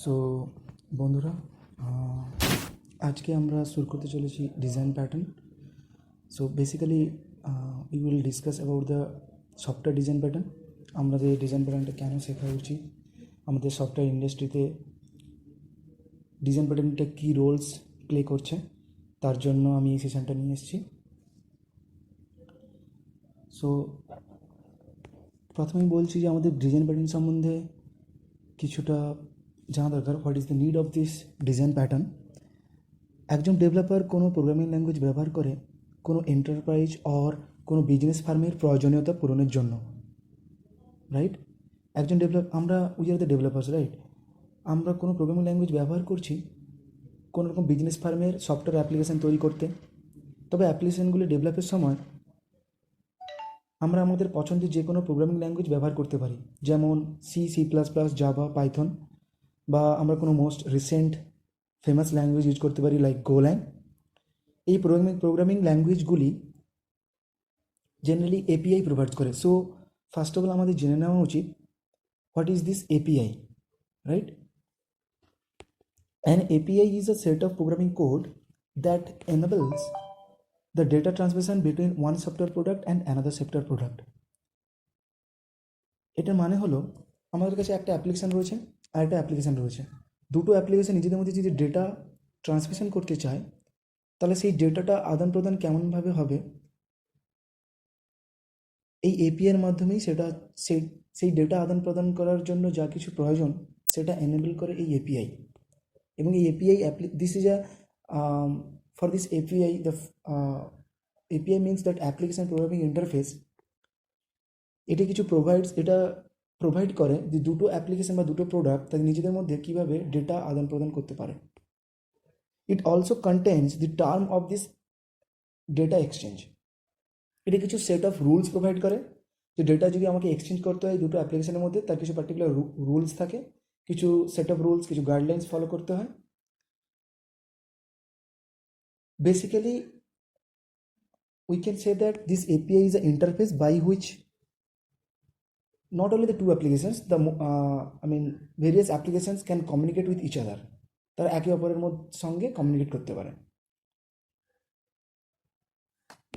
So বন্ধুরা, আজকে আমরা শুরু করতে চলেছি design pattern. So basically we will discuss about the software design pattern. আমাদের ডিজাইন প্যাটার্নটা কেন শেখা উচিত, আমাদের সফটওয়্যার ইন্ডাস্ট্রিতে ডিজাইন প্যাটার্নটা কী রোলস প্লে করছে, তার জন্য আমি এই সেশনটা নিয়ে এসেছি। সো প্রথমেই বলছি যে আমাদের ডিজাইন প্যাটার্ন সম্বন্ধে কিছুটা জানা দরকার। What is the need of this design pattern. একজন ডেভেলপার কোনো প্রোগ্রামিং ল্যাঙ্গুয়েজ ব্যবহার করে কোনো এন্টারপ্রাইজ অর কোনো বিজনেস ফার্মের প্রয়োজনীয়তা পূরণের জন্য, রাইট? একজন আমরা we are the developers, right? আমরা কোনো প্রোগ্রামিং ল্যাঙ্গুয়েজ ব্যবহার করছি কোনো রকম বিজনেস ফার্মের সফটওয়্যার অ্যাপ্লিকেশান তৈরি করতে। তবে অ্যাপ্লিকেশানগুলি ডেভেলপের সময় আমরা আমাদের পছন্দের যে কোনো প্রোগ্রামিং ল্যাঙ্গুয়েজ ব্যবহার করতে পারি, যেমন C++, জাভা, পাইথন, বা আমরা কোনো most recent famous language use করতে পারি লাইক গোল্যাং। এই প্রোগ্রামিং ল্যাঙ্গুয়েজগুলি জেনারেলি এপিআই প্রোভাইড করে। সো ফার্স্ট অফ অল আমাদের জেনে নেওয়া উচিত what is this API, right? An API is a set of programming code that enables the data transmission between one software product and another software product. এটার মানে হলো আমাদের কাছে একটা অ্যাপ্লিকেশান রয়েছে আর একটা অ্যাপ্লিকেশান রয়েছে। দুটো অ্যাপ্লিকেশান নিজেদের মধ্যে যদি ডেটা ট্রান্সমিশন করতে চায়, তাহলে সেই ডেটাটা আদান প্রদান কেমনভাবে হবে, এই এপিআইয়ের মাধ্যমেই সেটা সেই ডেটা আদান প্রদান করার জন্য যা কিছু প্রয়োজন সেটা এনেবল করে এই এপিআই। এবং এই API this is for this API the API means that application programming interface. এটা প্রোভাইড করে যে দুটো অ্যাপ্লিকেশান বা দুটো প্রোডাক্ট তাদের নিজেদের মধ্যে কীভাবে ডেটা আদান প্রদান করতে পারে। It also contains the term of this data exchange. এটা কিছু সেট অফ রুলস প্রোভাইড করে যে ডেটা যদি আমাকে এক্সচেঞ্জ করতে হয় দুটো অ্যাপ্লিকেশনের মধ্যে, তার কিছু পার্টিকুলার রুলস থাকে, কিছু সেট অফ রুলস, কিছু গাইডলাইন্স ফলো করতে হয়। Basically we can say that this API is an interface by which not only the two applications, various applications can communicate with each other. তারা একে অপরের সঙ্গে communicate করতে পারে।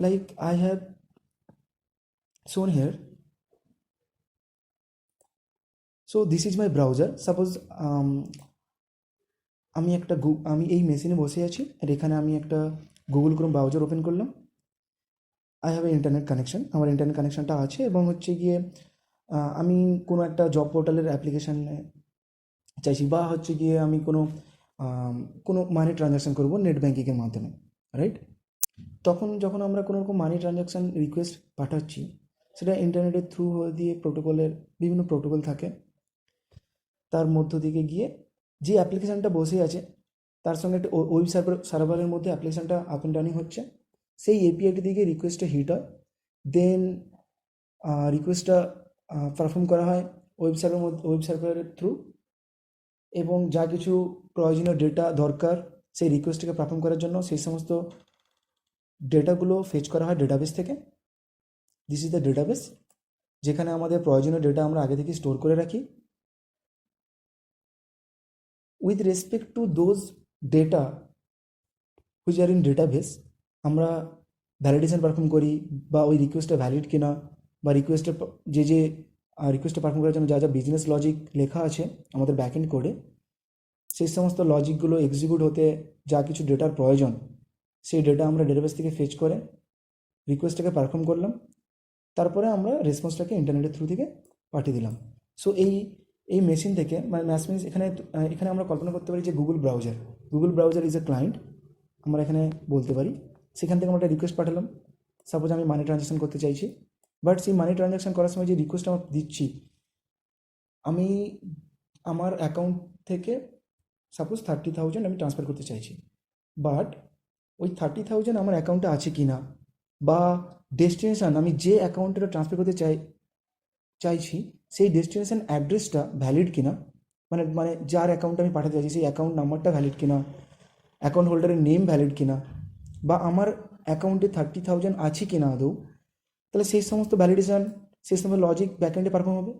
Like I have shown here. So this is my browser. Suppose আমি এই মেশিনে বসে আছি আর এখানে আমি একটা গুগল ক্রোম ব্রাউজার ওপেন করলাম। I have a internet connection, আমার ইন্টারনেট কানেকশানটা আছে, এবং হচ্ছে গিয়ে আমি কোনো একটা জব পোর্টালের অ্যাপ্লিকেশানে চাইছি, বা হচ্ছে গিয়ে আমি কোনো মানি ট্রানজ্যাকশান করবো নেট ব্যাঙ্কিংয়ের মাধ্যমে, রাইট? যখন আমরা কোনো রকম মানি ট্রানজ্যাকশান রিকোয়েস্ট পাঠাচ্ছি, সেটা ইন্টারনেটের থ্রু দিয়ে বিভিন্ন প্রোটোকল থাকে। তার মধ্য থেকে গিয়ে যে অ্যাপ্লিকেশানটা বসে আছে তার সঙ্গে একটা ওয়েব সার্ভারের মধ্যে অ্যাপ্লিকেশানটা আপ অ্যান্ড রানিং হচ্ছে, সেই এপিআইটি দিকে রিকোয়েস্টটা হিট হয়, দেন রিকোয়েস্টটা পারফর্ম করা হয় ওয়েব সার্ভারের থ্রু, এবং যা কিছু প্রয়োজনীয় ডেটা দরকার সেই রিকোয়েস্টটাকে পারফর্ম করার জন্য সেই সমস্ত ডেটাগুলো ফেচ করা হয় ডেটাবেস থেকে। দিস ইজ দ্য ডেটাবেস, যেখানে আমাদের প্রয়োজনীয় ডেটা আমরা আগে থেকে স্টোর করে রাখি। With respect to those data which are in database, আমরা ভ্যালিডেশন পারফর্ম করি, বা ওই রিকোয়েস্টটা ভ্যালিড কিনা, বা রিকোয়েস্টের যে রিকোয়েস্টটা পারফর্ম করার জন্য যা বিজনেস লজিক লেখা আছে আমাদের ব্যাকএন্ড কোডে, সেই সমস্ত লজিকগুলো এক্সিকিউট হতে যা কিছু ডেটার প্রয়োজন, সেই ডেটা আমরা ডেটাবেস থেকে ফেচ করে রিকোয়েস্টটাকে পারফর্ম করলাম, তারপরে আমরা রেসপন্সটাকে ইন্টারনেটের থ্রু থেকে পাঠিয়ে দিলাম। সো এই মেশিন থেকে মিনস এখানে আমরা কল্পনা করতে পারি যে Google browser is a client, আমরা এখানে বলতে পারি। সেখান থেকে আমরা একটা রিকোয়েস্ট পাঠালাম। সাপোজ আমি মানি ট্রানজ্যাকশান করতে চাইছি, বাট সেই মানি ট্রানজ্যাকশান করার সময় যে রিকোয়েস্ট আমরা দিচ্ছি, আমি আমার অ্যাকাউন্ট থেকে সাপোজ 30,000 আমি ট্রান্সফার করতে চাইছি, বাট ওই 30,000 আমার অ্যাকাউন্টে আছে কি না, বা ডেস্টিনেশান আমি যে অ্যাকাউন্টে ট্রান্সফার করতে চাইছি সেই ডেস্টিনেশান অ্যাড্রেসটা ভ্যালিড কিনা, মানে যার অ্যাকাউন্টে আমি পাঠাতে চাইছি সেই অ্যাকাউন্ট নাম্বারটা ভ্যালিড কিনা, অ্যাকাউন্ট হোল্ডারের নেম ভ্যালিড কিনা, বা আমার অ্যাকাউন্টে 30,000 আছে কিনা আদৌ, তাহলে সেই সমস্ত ভ্যালিডেশান, সেই সমস্ত লজিক ব্যাকএন্ডে পারফর্ম হবে।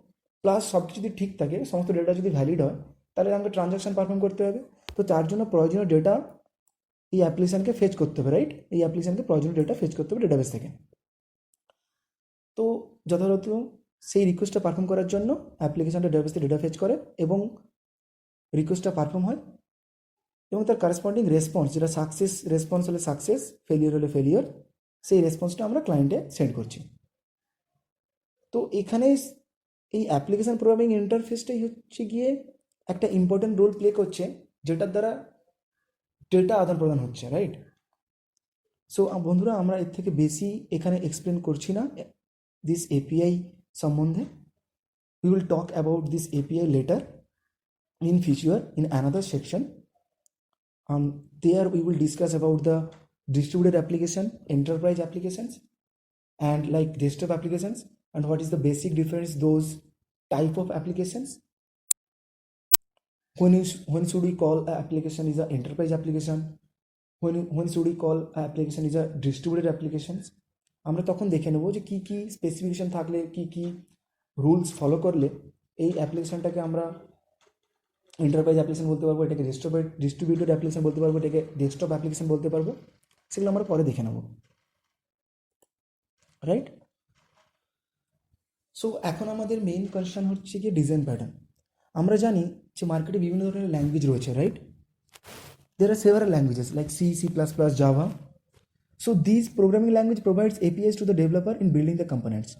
প্লাস সব কিছু যদি ঠিক থাকে, সমস্ত ডেটা যদি ভ্যালিড হয়, তাহলে আমাকে ট্রানজাকশন পারফর্ম করতে হবে। তো তার জন্য প্রয়োজনীয় ডেটা এই অ্যাপ্লিকেশানকে ফেচ করতে হবে, রাইট? এই অ্যাপ্লিকেশানকে প্রয়োজনীয় ডেটা ফেচ করতে হবে ডেটাবেস থেকে। তো যথাযথ সেই রিকোয়েস্টটা পারফর্ম করার জন্য অ্যাপ্লিকেশানটা ডেটাবেস থেকে ডেটা ফেচ করে এবং রিকোয়েস্টটা পারফর্ম হয় এবং তার কারেসপন্ডিং রেসপন্স, যেটা সাকসেস রেসপন্স হলে সাকসেস, ফেলিয়ার হলে ফেলিয়ার, সেই রেসপন্সটা আমরা ক্লায়েন্টে সেন্ড করছি। তো এখানে এই অ্যাপ্লিকেশান প্রোগ্রামিং ইন্টারফেসটাই হচ্ছে গিয়ে একটা ইম্পর্টেন্ট রোল প্লে করছে, যেটার দ্বারা ডেটা আদান প্রদান হচ্ছে, রাইট? সো বন্ধুরা, আমরা এর থেকে বেশি এখানে এক্সপ্লেন করছি না দিস এপিআই সম্বন্ধে। We will talk about this API letter in future in another section. There we will discuss about the distributed application, enterprise applications, and like desktop applications, and what is the basic difference those type of applications. When should we call an application is an enterprise application, when should we call an application is a distributed applications. আমরা তখন দেখে নেব যে কী কী specification থাকলে, কী কী rules follow করলে এই অ্যাপ্লিকেশনটাকে আমরা enterprise application বলতে পারবো, এটাকে ডিস্ট্রিবিউটেড অ্যাপ্লিকেশন বলতে পারবো, এটাকে ডেস্কটপ অ্যাপ্লিকেশন বলতে পারবো। সেগুলো আমরা পরে দেখে নেব, রাইট? সো এখন আমাদের মেইন কোয়েশ্চেন হচ্ছে কি ডিজাইন প্যাটার্ন। আমরা জানি যে মার্কেটে বিভিন্ন ধরনের ল্যাঙ্গুয়েজ রয়েছে, right? There are several languages like C, C++, Java. So these programming language provides APIs to the developer in building the components.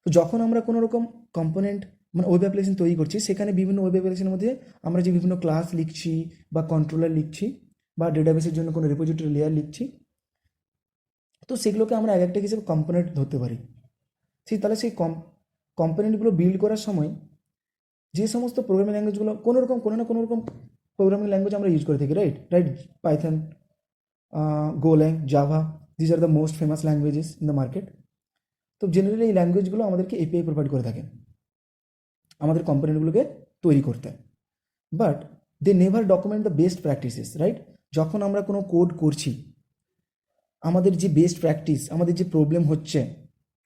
তো যখন আমরা কোনো রকম কম্পোনেন্ট মানে ওয়েব অ্যাপ্লিকেশন তৈরি করছি, সেখানে বিভিন্ন ওয়েব অ্যাপ্লিকেশনের মধ্যে আমরা যে বিভিন্ন ক্লাস লিখছি বা কন্ট্রোলার লিখছি বা ডেটাবেসের জন্য কোনো রিপোজিটরি লেয়ার লিখছি, তো সেগুলোকে আমরা এক একটা হিসেবে কম্পোনেন্ট ধরতে পারি। তাহলে সেই কম্পোনেন্টগুলো বিল্ড করার সময় যে সমস্ত প্রোগ্রামিং ল্যাঙ্গুয়েজগুলো কোনো না কোনো রকম প্রোগ্রামিং ল্যাঙ্গুয়েজ আমরা ইউজ করে থাকি, right? Python, Golang, Java, these are the most famous languages in the market. তো জেনারেলি এই ল্যাঙ্গুয়েজগুলো আমাদেরকে এপিআই প্রোভাইড করে থাকে আমাদের কম্পোনেন্টগুলোকে তৈরি করতে। But they never document the best practices, right? যখন আমরা কোনো কোড করছি, আমাদের যে বেস্ট প্র্যাকটিস, আমাদের যে প্রবলেম হচ্ছে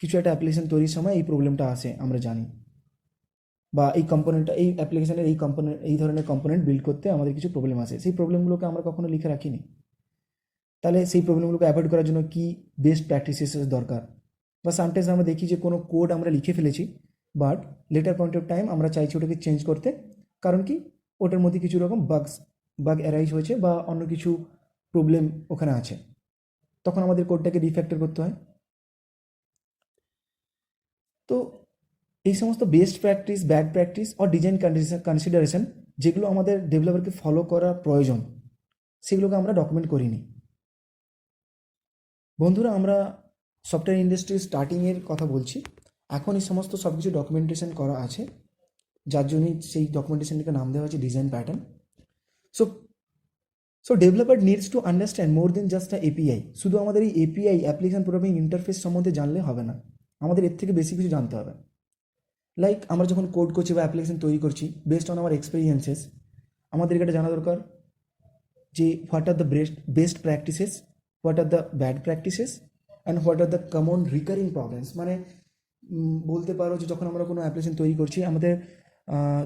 কিছু একটা অ্যাপ্লিকেশন তৈরির সময় এই প্রবলেমটা আসে, আমরা জানি, বা এই কম্পোনেন্টটা এই অ্যাপ্লিকেশনের এই ধরনের কম্পোনেন্ট বিল্ড করতে আমাদের কিছু প্রবলেম আসে, সেই প্রবলেমগুলোকে আমরা কখনো লিখে রাখিনি। তাহলে সেই প্রবলেমগুলোকে অ্যাভয়েড করার জন্য কি বেস্ট প্র্যাকটিসেস দরকার। বা সামটাইমস আমরা দেখি যে কোনো কোড আমরা লিখে ফেলেছি, but later point of time আমরা চাইছি ওটাকে চেঞ্জ করতে, কারণ কি ওটার মধ্যে কিছু রকম বাগ অ্যারাইজ হয়েছে বা অন্য কিছু প্রবলেম ওখানে আছে, তখন আমাদের কোডটাকে রিফ্যাক্টর করতে হয়। তো এই সমস্ত best practice, bad practice or design consideration যেগুলো আমাদের ডেভেলপারকে ফলো করা প্রয়োজন, সেগুলোকে আমরা ডকুমেন্ট করিনি। বন্ধুরা, আমরা সফটওয়্যার ইন্ডাস্ট্রির স্টার্টিংয়ের কথা বলছি। এখন এই সমস্ত সব কিছু ডকুমেন্টেশন করা আছে, যার জন্যই সেই ডকুমেন্টেশনটাকে নাম দেওয়া হয়েছে design pattern. So developer needs to understand more than just a API. শুধু আমাদের এই এপিআই অ্যাপ্লিকেশন প্রোগ্রামিং ইন্টারফেস সম্বন্ধে জানলে হবে না, আমাদের এর থেকে বেশি কিছু জানতে হবে। লাইক আমরা যখন কোড করছি বা অ্যাপ্লিকেশন তৈরি করছি, বেসড অন আওয়ার এক্সপিরিয়েন্সেস, আমাদের এটা জানা দরকার যে what are the best practices, what are the bad practices, and what are the common recurring problems. মানে বলতে পারো যে যখন আমরা কোনো অ্যাপ্লিকেশন তৈরি করছি, আমাদের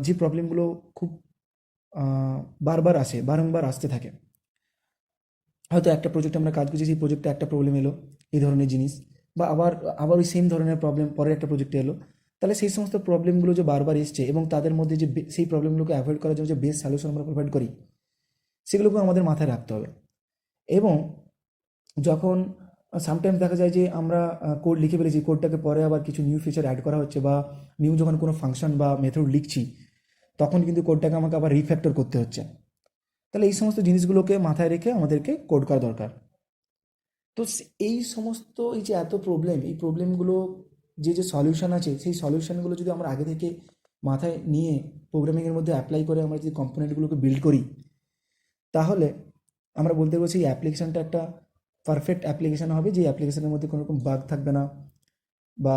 যে প্রবলেমগুলো খুব বারংবার আসতে থাকে। হয়তো একটা প্রজেক্টে আমরা কাজ করছি, সেই প্রজেক্টে একটা প্রবলেম এলো, এই ধরনের জিনিস, বা আবার ওই সেম ধরনের প্রবলেম পরের একটা প্রজেক্টে এলো। তাহলে সেই সমস্ত প্রবলেমগুলো যে বারবার এসছে এবং তাদের মধ্যে যে সেই প্রবলেমগুলোকে অ্যাভয়েড করার জন্য যে বেস্ট সলিউশন আমরা প্রোভাইড করি, সেগুলোকে আমাদের মাথায় রাখতে হবে। এবং যখন সামটাইমস দেখা যায় যে আমরা কোড লিখে ফেলেছি, কোডটাকে পরে আবার কিছু নিউ ফিচার অ্যাড করা হচ্ছে, বা নিউ যখন কোনো ফাংশন বা মেথড লিখছি, তখন কিন্তু কোডটাকে আমাকে আবার রিফ্যাক্টর করতে হচ্ছে। তাহলে এই সমস্ত জিনিসগুলোকে মাথায় রেখে আমাদেরকে কোড করা দরকার। তো এই সমস্ত এই যে এত প্রবলেম, এই প্রবলেমগুলো যে সলিউশন আছে, সেই সলিউশনগুলো যদি আমরা আগে থেকে মাথায় নিয়ে প্রোগ্রামিংয়ের মধ্যে অ্যাপ্লাই করে আমরা যদি কম্পোনেন্টগুলোকে বিল্ড করি, তাহলে আমরা বলতে পারবো সেই অ্যাপ্লিকেশানটা একটা পারফেক্ট অ্যাপ্লিকেশান হবে, যে অ্যাপ্লিকেশানের মধ্যে কোনো রকম বাগ থাকবে না, বা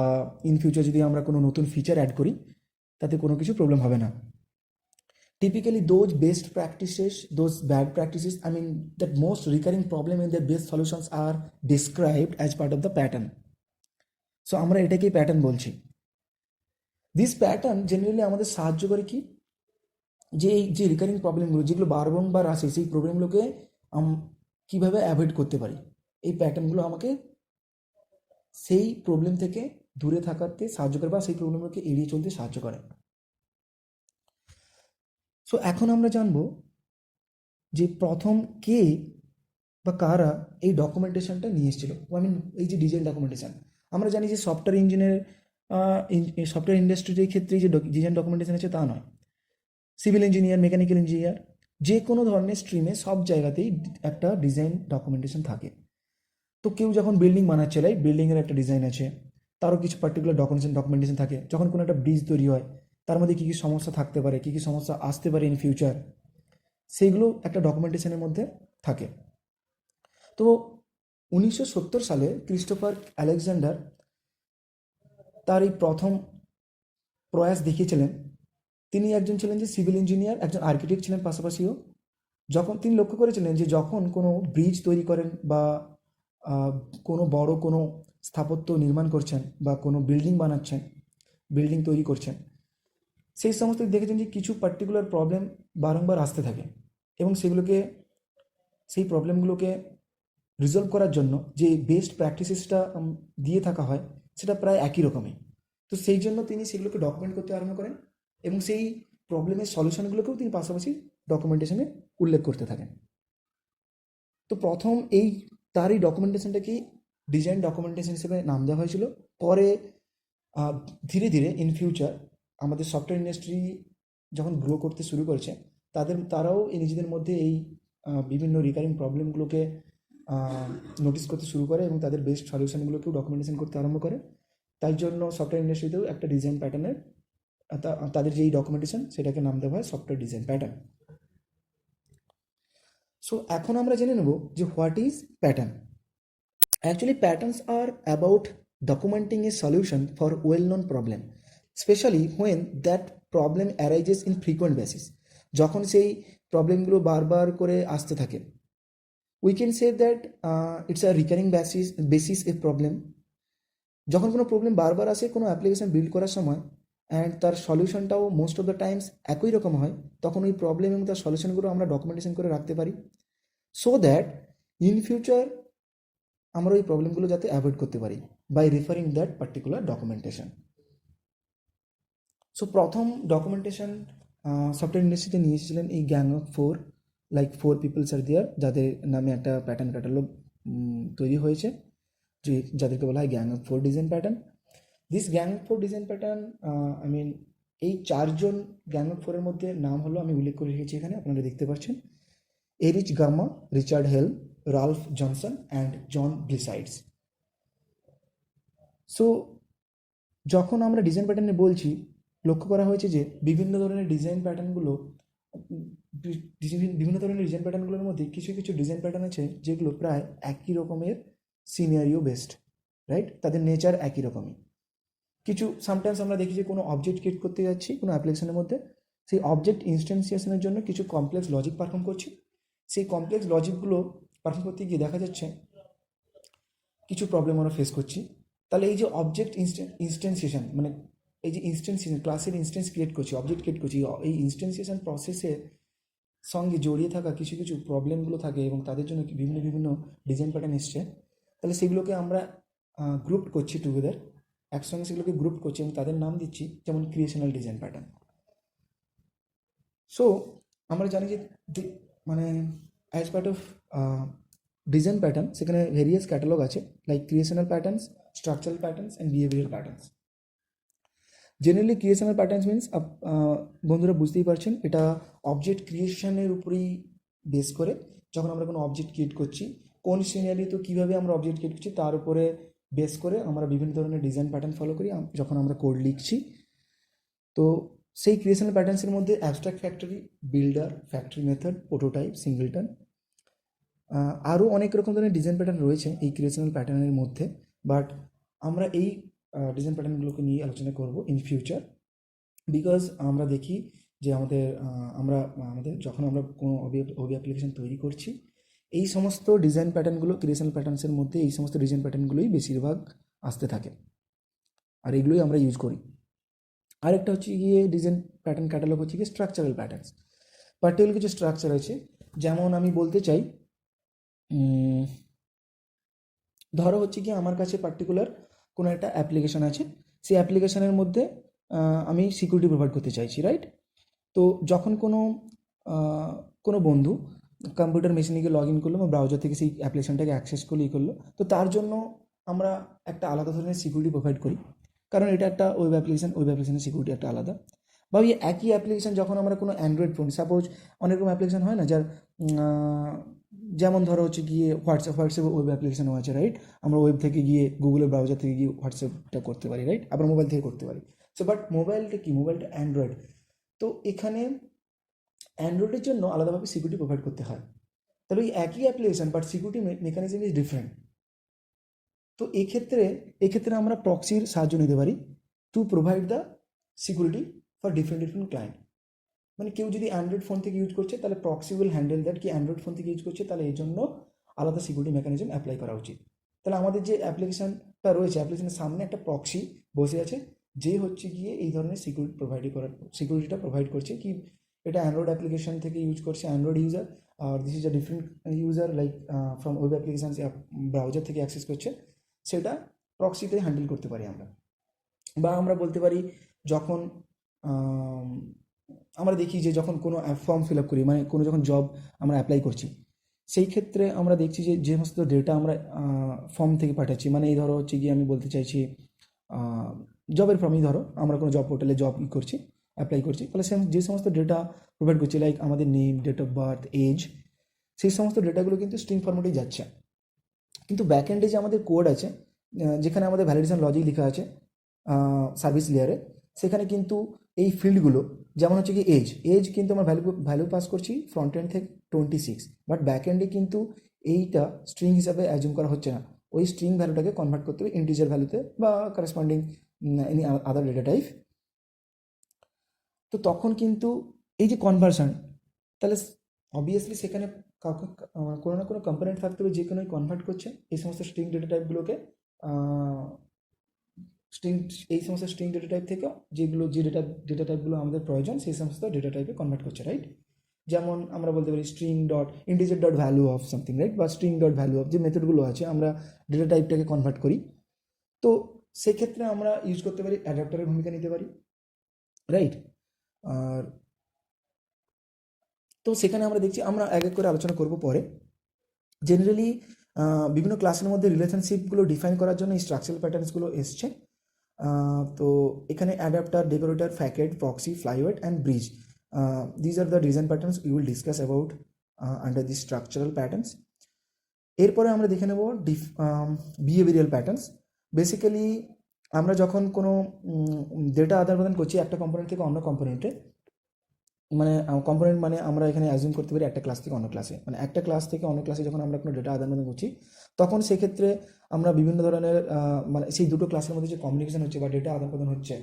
ইন ফিউচার যদি আমরা কোনো নতুন ফিচার অ্যাড করি তাতে কোনো কিছু প্রবলেম হবে না। Typically, those best practices, those bad practices, I mean, that most recurring problem in their best solutions are described as part of the pattern. So, আমরা এটাকেই প্যাটার্ন বলছি। দিস প্যাটার্ন জেনারেলি আমাদের সাহায্য করে কি যে এই যে রিকারিং প্রবলেমগুলো যেগুলো বারবার আসে সেই প্রবলেমগুলোকে কীভাবে অ্যাভয়েড করতে পারি, এই প্যাটার্নগুলো আমাকে সেই প্রবলেম থেকে দূরে থাকাতে সাহায্য করে বা সেই প্রবলেমগুলোকে এড়িয়ে চলতে সাহায্য করে। সো এখন আমরা জানবো যে প্রথম কে বা কারা এই ডকুমেন্টেশনটা নিয়ে এসেছিল, আই মিন এই যে ডিজাইন ডকুমেন্টেশন। আমরা জানি যে সফটওয়্যার ইঞ্জিনিয়ার সফটওয়্যার ইন্ডাস্ট্রির ক্ষেত্রে যে ডিজাইন ডকুমেন্টেশন আছে তা নয়, সিভিল ইঞ্জিনিয়ার, মেকানিক্যাল ইঞ্জিনিয়ার, যে কোনো ধরনের স্ট্রিমে সব জায়গাতেই একটা ডিজাইন ডকুমেন্টেশন থাকে। তো কেউ যখন বিল্ডিং বানাচ্ছে, রাইট, বিল্ডিংয়ের একটা ডিজাইন আছে, তারও কিছু পার্টিকুলার ডকুমেন্টেশন থাকে। যখন কোনো একটা ব্রিজ তৈরি হয় তার মধ্যে কী কী সমস্যা থাকতে পারে, কী কী সমস্যা আসতে পারে ইন ফিউচার, সেইগুলো একটা ডকুমেন্টেশনের মধ্যে থাকে। তো 1970 সালে ক্রিস্টোফার আলেকজান্ডার তার এই প্রথম প্রয়াস দেখিয়েছিলেন। তিনি একজন ছিলেন যে সিভিল ইঞ্জিনিয়ার, একজন আর্কিটেক্ট ছিলেন পাশাপাশিও। যখন তিনি লক্ষ্য করেছিলেন যে যখন কোনো ব্রিজ তৈরি করেন বা কোনো বড় কোনো স্থাপত্য নির্মাণ করছেন বা কোনো বিল্ডিং বানাচ্ছেন, বিল্ডিং তৈরি করছেন, সেই সমস্ত দেখেছেন যে কিছু পার্টিকুলার প্রবলেম বারংবার আসতে থাকে এবং সেই প্রবলেমগুলোকে রিজলভ করার জন্য যে বেস্ট প্র্যাকটিসেসটা দিয়ে থাকা হয় সেটা প্রায় একই রকমই। তো সেই জন্য তিনি সেগুলোকে ডকুমেন্ট করতে আরম্ভ করেন এবং সেই প্রবলেমের সলিউশনগুলোকেও তিনি পাশাপাশি ডকুমেন্টেশনে উল্লেখ করতে থাকেন। তো প্রথম তার এই ডকুমেন্টেশনটাকে ডিজাইন ডকুমেন্টেশন হিসেবে নাম দেওয়া হয়েছিল। পরে ধীরে ধীরে ইন ফিউচার আমাদের সফটওয়্যার ইন্ডাস্ট্রি যখন গ্রো করতে শুরু করেছে, তারাও নিজেদের মধ্যে এই বিভিন্ন রিকারিং প্রবলেমগুলোকে নোটিস করতে শুরু করে এবং তাদের বেস্ট সলিউশনগুলোকেও ডকুমেন্টেশন করতে আরম্ভ করে। তাই জন্য সফটওয়্যার ইন্ডাস্ট্রিতেও একটা ডিজাইন প্যাটার্নের তাদের যেই ডকুমেন্টেশন সেটাকে নাম দেওয়া হয় সফটওয়্যার ডিজাইন প্যাটার্ন। সো এখন আমরা জেনে নেব যে what is pattern. Actually, patterns are about documenting a solution for well-known problem, especially when that problem arises in frequent basis. যখন সেই প্রবলেমগুলো বারবার করে আসতে থাকে, we can say that it's a recurring basis a problem. যখন কোনো problem বারবার আসে কোনো অ্যাপ্লিকেশন বিল্ড করার সময় অ্যান্ড তার সলিউশনটাও মোস্ট অফ দ্য টাইমস একই রকম হয়, তখন ওই প্রবলেম এবং তার সলিউশনগুলো আমরা ডকুমেন্টেশন করে রাখতে পারি, সো দ্যাট ইন ফিউচার আমরা ওই প্রবলেমগুলো যাতে অ্যাভয়েড করতে পারি by referring that particular documentation. So প্রথম ডকুমেন্টেশন সফটওয়্যার ইন্ডাস্ট্রিতে নিয়ে এসেছিলেন এই gang of four, like four peoples are there, যাদের নামে একটা প্যাটার্ন ক্যাটালগ তৈরি হয়েছে, যাদেরকে বলা হয় gang of four design pattern. This gang of four design pattern, I mean এই চারজন গ্যাং অফ ফোরের মধ্যে নাম হলো, আমি উল্লেখ করে রেখেছি এখানে, আপনারা দেখতে পাচ্ছেন, Erich Gamma, Richard Helm, Ralph Johnson and John Vlissides. So যখন আমরা ডিজাইন প্যাটার্নে বলছি, লক্ষ্য করা হয়েছে যে বিভিন্ন ধরনের ডিজাইন প্যাটার্নগুলোর মধ্যে কিছু কিছু ডিজাইন প্যাটার্ন আছে যেগুলো প্রায় একই রকমের সিনারিও বেসড, রাইট, তাদের নেচার একই রকমই। কিছু সামটাইমস আমরা দেখি যে কোনো অবজেক্ট ক্রিয়েট করতে যাচ্ছি কোনো অ্যাপ্লিকেশনের মধ্যে, সেই অবজেক্ট ইনস্ট্যান্সিয়েশনের জন্য কিছু কমপ্লেক্স লজিক পারফর্ম করছি। সেই কমপ্লেক্স লজিকগুলো পারফর্ম করতে গিয়ে দেখা যাচ্ছে কিছু প্রবলেম আমরা ফেস করছি। তাহলে এই যে অবজেক্ট ইনস্ট্যান্সিয়েশন, মানে এই যে ইনস্ট্যান্সিয়েশন, ক্লাসের ইনস্ট্যান্স ক্রিয়েট করছি, অবজেক্ট ক্রিয়েট করছি, এই ইনস্ট্যান্সিয়েশন প্রসেসের সঙ্গে জড়িয়ে থাকা কিছু কিছু প্রবলেমগুলো থাকে এবং তাদের জন্য বিভিন্ন বিভিন্ন ডিজাইন প্যাটার্ন এসছে। তাহলে সেগুলোকে আমরা গ্রুপ করছি টুগেদার, একসঙ্গে সেগুলোকে গ্রুপ করছি এবং তাদের নাম দিচ্ছি যেমন ক্রিয়েশনাল ডিজাইন প্যাটার্ন। সো আমরা জানি যে মানে as part of design pattern সেখানে ভেরিয়াস ক্যাটালগ আছে, like creational patterns, structural patterns and behavioural patterns. Generally creational patterns means, বন্ধুরা বুঝতেই পারছেন, এটা অবজেক্ট ক্রিয়েশনের উপরেই বেস করে। যখন আমরা কোনো অবজেক্ট ক্রিয়েট করছি, কোন সিনারিতে কীভাবে আমরা অবজেক্ট ক্রিয়েট করছি তার উপরে বেস করে আমরা বিভিন্ন ধরনের ডিজাইন প্যাটার্ন ফলো করি যখন আমরা কোড লিখছি। তো সেই ক্রিয়েশনাল প্যাটার্নসের মধ্যে abstract factory, builder, factory method, prototype, singleton, আরও অনেক রকম ধরনের ডিজাইন প্যাটার্ন রয়েছে এই ক্রিয়েশনাল প্যাটার্নের মধ্যে। বাট আমরা এই ডিজাইন প্যাটার্নগুলোকে নিয়ে আলোচনা করব ইন ফিউচার, বিকজ আমরা দেখি যে আমাদের যখন আমরা কোনো ওবি অ্যাপ্লিকেশন তৈরি করছি, এই সমস্ত ডিজাইন প্যাটার্নগুলো, ক্রিয়েশনাল প্যাটার্নসের মধ্যে এই সমস্ত ডিজাইন প্যাটার্নগুলোই বেশিরভাগ আসতে থাকে আর এগুলোই আমরা ইউজ করি। আরেকটা হচ্ছে গিয়ে ডিজাইন প্যাটার্ন ক্যাটালগ হচ্ছে গিয়ে স্ট্রাকচারাল প্যাটার্নস। পার্টিকুলার কিছু স্ট্রাকচার আছে, যেমন আমি বলতে চাই, ধরো হচ্ছে কি আমার কাছে পার্টিকুলার কোনো একটা অ্যাপ্লিকেশন আছে, সেই অ্যাপ্লিকেশনের মধ্যে আমি সিকিউরিটি প্রোভাইড করতে চাইছি, রাইট? তো যখন কোনো বন্ধু কম্পিউটার মেশিনে গিয়ে লগ ইন করলো বা ব্রাউজার থেকে সেই অ্যাপ্লিকেশনটাকে অ্যাক্সেস করলো করলো, তো তার জন্য আমরা একটা আলাদা ধরনের সিকিউরিটি প্রোভাইড করি, কারণ এটা একটা ওয়েব অ্যাপ্লিকেশনের সিকিউরিটি একটা আলাদা। বা ওই একই অ্যাপ্লিকেশন যখন আমরা কোনো অ্যান্ড্রয়েড ফোন, সাপোজ অনেক রকম অ্যাপ্লিকেশন হয় না যার যেমন ধরো হচ্ছে গিয়ে হোয়াটসঅ্যাপ ওয়েব অ্যাপ্লিকেশনও আছে, রাইট? আমরা ওয়েব থেকে গিয়ে গুগলের ব্রাউজার থেকে গিয়ে হোয়াটসঅ্যাপটা করতে পারি, রাইট? আবার মোবাইল থেকে করতে পারি। সো বাট মোবাইলটা কি, মোবাইলটা অ্যান্ড্রয়েড। তো এখানে অ্যান্ড্রয়েডের জন্য আলাদাভাবে সিকিউরিটি প্রোভাইড করতে হয়। তাহলে ওই একই application but security mechanism is different. তো এক্ষেত্রে আমরা প্রক্সির সাহায্য নিতে পারি to provide the security for different different client. মানে কেউ যদি অ্যান্ড্রয়েড ফোন থেকে ইউজ করছে, তাহলে প্রক্সি উইল হ্যান্ডেল দ্যাট, কি অ্যান্ড্রয়েড ফোন থেকে ইউজ করছে, তাহলে এই জন্য আলাদা সিকিউরিটি মেকানিজম অ্যাপ্লাই করা উচিত। তাহলে আমাদের যে অ্যাপ্লিকেশনটা রয়েছে, অ্যাপ্লিকেশনের সামনে একটা প্রক্সি বসে আছে, যে হচ্ছে গিয়ে এই ধরনের সিকিউরিটিটা প্রোভাইড করছে। কি এটা অ্যান্ড্রয়েড অ্যাপ্লিকেশন থেকে ইউজ করছে অ্যান্ড্রয়েড ইউজার, আর this is a different user like from web application browser থেকে অ্যাক্সেস করছে, সেটা প্রক্সিতে হ্যান্ডেল করতে পারি আমরা। বা আমরা বলতে পারি যখন আমরা দেখি যে যখন কোনো ফর্ম ফিল আপ করি, মানে কোনো যখন জব আমরা অ্যাপ্লাই করছি, সেই ক্ষেত্রে আমরা দেখছি যে যে সমস্ত ডেটা আমরা ফর্ম থেকে পাঠাচ্ছি, মানে এই ধরো হচ্ছে গিয়ে আমি বলতে চাইছি জবের ফর্মই ধরো আমরা কোনো জব পোর্টালে জব করছি, অ্যাপ্লাই করছি, তাহলে যে সমস্ত ডেটা প্রোভাইড করছি লাইক আমাদের name, date of birth, age, সেই সমস্ত ডেটাগুলো কিন্তু স্ট্রিং ফরম্যাটেই যাচ্ছে। কিন্তু ব্যাক এন্ডে যে আমাদের কোড আছে, যেখানে আমাদের ভ্যালিডেশন লজিক লেখা আছে সার্ভিস লেয়ারে, সেখানে কিন্তু এই ফিল্ডগুলো, যেমন হচ্ছে কি এজ কিন্তু আমরা ভ্যালু পাস করছি ফ্রন্ট এন্ড থেকে 26, বাট ব্যাক এন্ডে কিন্তু এইটা স্ট্রিং হিসাবে অ্যাজিউম করা হচ্ছে না, ওই স্ট্রিং ভ্যালুটাকে কনভার্ট করতে হবে ইন্টিজার ভ্যালুতে বা corresponding any other data type. তো তখন কিন্তু এই যে কনভার্সন, তাহলে অবভিয়াসলি সেখানে কাউকে কোনো না কোনো কম্পোনেন্ট থাকতে হবে যে কোনো কনভার্ট করছে এই সমস্ত স্ট্রিং ডেটা টাইপগুলোকে, স্ট্রিং এই সমস্ত স্ট্রিং ডেটা টাইপ থেকে যে ডেটা টাইপগুলো আমাদের প্রয়োজন সেই সমস্ত ডেটা টাইপে কনভার্ট করছে, রাইট? যেমন আমরা বলতে পারি string dot integer dot value of something, right? বা স্ট্রিং ডট ভ্যালু অফ যে মেথডগুলো আছে আমরা ডেটা টাইপটাকে কনভার্ট করি। তো সেক্ষেত্রে আমরা ইউজ করতে পারি অ্যাডাপ্টারের ভূমিকা নিতে পারি, রাইট? আর তো সেখানে আমরা দেখছি, আমরা এক এক করে আলোচনা করব পরে। জেনারেলি বিভিন্ন ক্লাসের মধ্যে রিলেশনশিপগুলো ডিফাইন করার জন্য এই স্ট্রাকচারাল প্যাটার্নসগুলো এসছে। তো এখানে adapter, decorator, facade, proxy, flyweight and bridge, these are the design patterns you will discuss about under the structural patterns. এরপরে আমরা দেখে নেব বিহেভিয়ারাল প্যাটার্নস। বেসিক্যালি আমরা যখন কোনো ডেটা আদান প্রদান করছি একটা কম্পোনেন্ট থেকে অন্য কম্পোনেন্টে, মানে কম্পোনেন্ট মানে আমরা এখানে অ্যাজিউম করতে পারি একটা ক্লাস থেকে অন্য ক্লাসে, মানে একটা ক্লাস থেকে অন্য ক্লাসে যখন আমরা কোনো ডেটা আদান প্রদান করছি, তখন সেক্ষেত্রে আমরা বিভিন্ন ধরনের মানে সেই দুটো ক্লাসের মধ্যে যে কমিউনিকেশন হচ্ছে বা ডেটা আদান প্রদান হচ্ছে,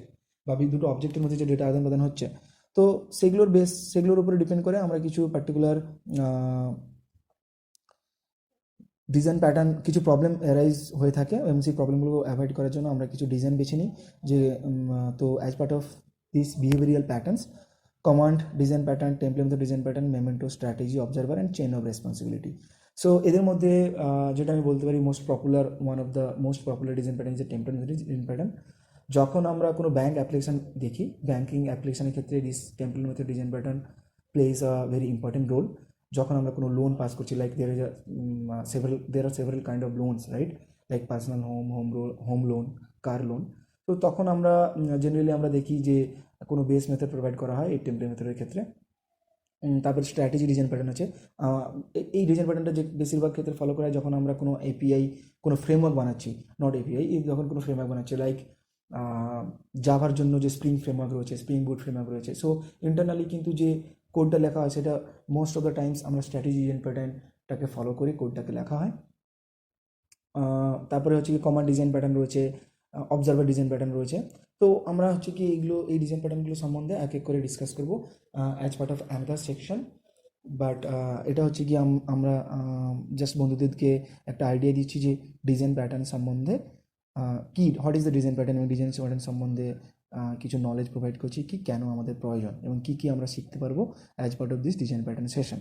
বা দুটো অবজেক্টের মধ্যে যে ডেটা আদান প্রদান হচ্ছে, তো সেগুলোর উপরে ডিপেন্ড করে আমরা কিছু পার্টিকুলার ডিজাইন প্যাটার্ন, কিছু প্রবলেম অ্যারাইজ হয়ে থাকে এবং সেই প্রবলেমগুলো অ্যাভয়েড করার জন্য আমরা কিছু ডিজাইন বেছে নিই। যে তো as part of this behavioural patterns, command design pattern, template of the design pattern, memento, strategy, observer and chain of responsibility. So এদের মধ্যে যেটা আমি বলতে পারি one of the most popular design pattern is template design pattern. যখন আমরা কোনো bank application দেখি, ব্যাঙ্কিং অ্যাপ্লিকেশনের ক্ষেত্রে this template method design pattern plays a very important role. যখন আমরা কোনো লোন পাস করছি, like there are several kind of loans, right? Like personal home loan, car loan. তো তখন আমরা জেনারেলি আমরা দেখি যে কোনো বেস মেথড প্রোভাইড করা হয় এই টেমপ্লেট মেথডের ক্ষেত্রে। তারপর স্ট্র্যাটেজি ডিজাইন প্যাটার্ন আছে। এই ডিজাইন প্যাটার্নটা যে বেশিরভাগ ক্ষেত্রে ফলো করা হয় যখন আমরা কোনো এপিআই, কোনো ফ্রেমওয়ার্ক বানাচ্ছি, নট এপিআই, যখন কোনো ফ্রেমওয়ার্ক বানাচ্ছি, লাইক জাভার জন্য যে স্প্রিং ফ্রেমওয়ার্ক রয়েছে, স্প্রিং বুট ফ্রেমওয়ার্ক রয়েছে। সো ইন্টারনালি কিন্তু যে কোডটা লেখা হয় সেটা মোস্ট অফ দ্য টাইমস আমরা স্ট্র্যাটেজি ডিজাইন প্যাটার্নটাকে ফলো করে কোডটাকে লেখা হয়। তারপরে হচ্ছে কি কমান্ড ডিজাইন প্যাটার্ন রয়েছে, অবজারভার ডিজাইন প্যাটার্ন রয়েছে। তো আমরা হচ্ছে কি এই ডিজাইন প্যাটার্নগুলো সম্বন্ধে এক এক করে ডিসকাস করবো as part of another section. But এটা হচ্ছে কি আমরা জাস্ট বন্ধুদেরকে একটা আইডিয়া দিচ্ছি যে ডিজাইন প্যাটার্ন সম্বন্ধে কি, what is the design pattern এবং ডিজাইন প্যাটার্ন সম্বন্ধে কিছু নলেজ প্রোভাইড করছি কি কেন আমাদের প্রয়োজন এবং কি কি আমরা শিখতে পারবো as part of this design pattern session.